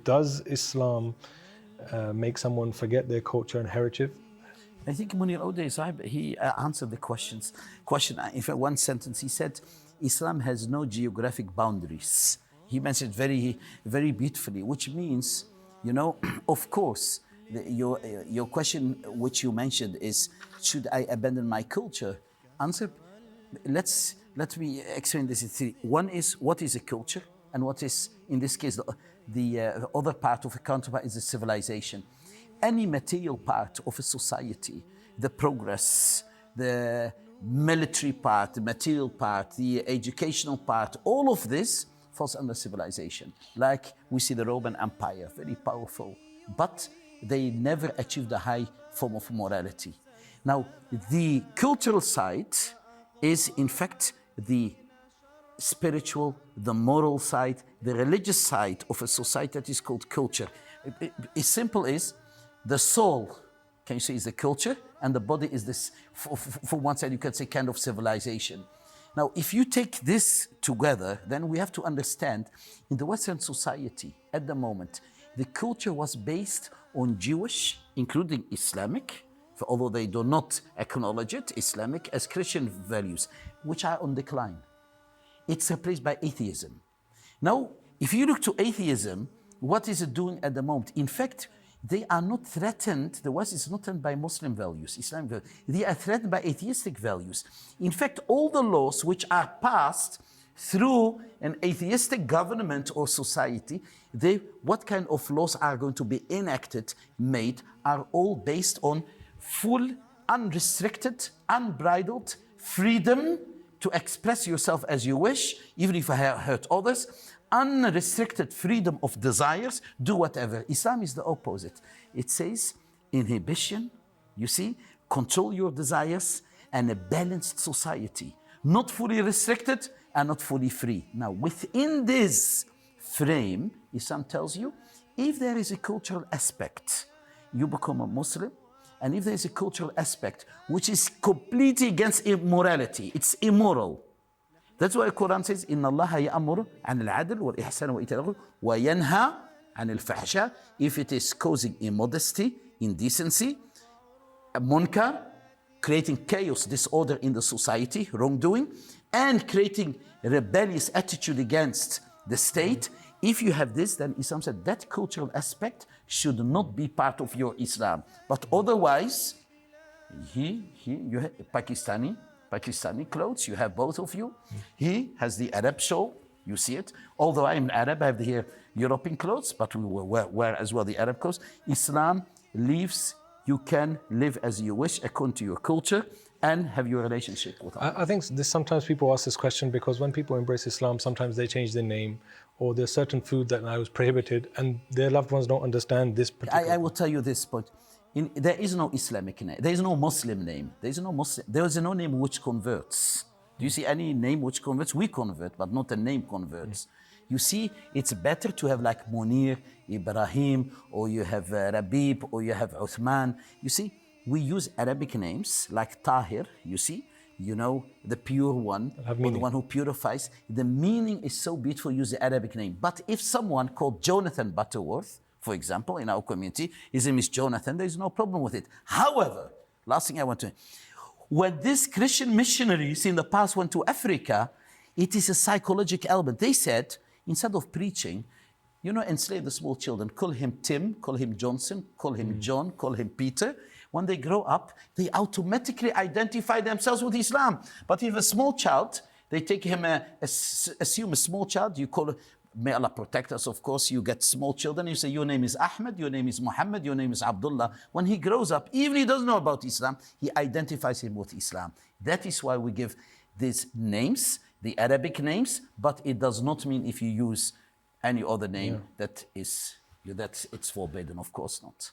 does Islam make someone forget their culture and heritage? I think Munir Ode Sahib, he answered the question. In fact, one sentence, he said, Islam has no geographic boundaries. He mentioned very, very beautifully, which means, you know, of course, your question which you mentioned is, should I abandon my culture? Answer, let me explain this in three. One is, what is a culture? And what is, in this case, the other part of a counterpart is a civilization. Any material part of a society, the progress, the military part, the material part, the educational part, all of this falls under civilization. Like we see the Roman Empire, very powerful, but they never achieved a high form of morality. Now, the cultural side is in fact the spiritual, the moral side, the religious side of a society that is called culture. As simple as the soul, can you say, is the culture, and the body is this, for one side you can say kind of civilization. Now, if you take this together, then we have to understand in the Western society at the moment, the culture was based on Jewish, including Islamic, although they do not acknowledge it, Islamic as Christian values, which are on decline. It's replaced by atheism. Now, if you look to atheism, what is it doing at the moment? In fact, they are not threatened, the West is not threatened by Muslim values, Islamic values. They are threatened by atheistic values. In fact, all the laws which are passed through an atheistic government or society, what kind of laws are going to be enacted, made, are all based on full, unrestricted, unbridled freedom to express yourself as you wish, even if I hurt others, unrestricted freedom of desires, do whatever. Islam is the opposite. It says inhibition, you see, control your desires, and a balanced society. Not fully restricted and not fully free. Now, within this frame, Islam tells you, if there is a cultural aspect, you become a Muslim, and if there is a cultural aspect which is completely against immorality, it's immoral. That's why the Quran says, إِنَّ اللَّهَ يَأْمُرُ عَنِ الْعَدْلِ وَالْإِحْسَانِ وَإِيتَاءِ ذِي الْقُرْبَى وَيَنْهَى عَنِ الْفَحْشَاءِ. If it is causing immodesty, indecency, munkar, creating chaos, disorder in the society, wrongdoing, and creating rebellious attitude against the state, if you have this, then Islam said that cultural aspect should not be part of your Islam. But otherwise, you have Pakistani clothes, you have both of you. He has the Arab show, you see it. Although I'm Arab, I have here European clothes, but we wear as well the Arab clothes. Islam leaves, you can live as you wish according to your culture and have your relationship with Allah. I think sometimes people ask this question because when people embrace Islam, sometimes they change their name, or there's certain food that now is prohibited and their loved ones don't understand this particular. I will tell you this point. There is no Islamic name. There is no Muslim name. There is no Muslim. There is no name which converts. Do you see any name which converts? We convert, but not a name converts. You see, it's better to have like Munir, Ibrahim, or you have Rabib, or you have Uthman. You see, we use Arabic names like Tahir, you see, you know, the pure one, or the one who purifies. The meaning is so beautiful, use the Arabic name. But if someone called Jonathan Butterworth, for example, in our community, his name is Jonathan, there is no problem with it. However, last thing I want to, when these Christian missionaries in the past went to Africa, it is a psychological element. They said, instead of preaching, you know, enslave the small children, call him Tim, call him Johnson, call him John, call him Peter. When they grow up, they automatically identify themselves with Islam. But if a small child, they take him, assume a small child, you call, may Allah protect us, of course, you get small children, you say, your name is Ahmed, your name is Muhammad, your name is Abdullah. When he grows up, even he doesn't know about Islam, he identifies him with Islam. That is why we give these names, the Arabic names, but it does not mean if you use any other name that it's forbidden, of course not.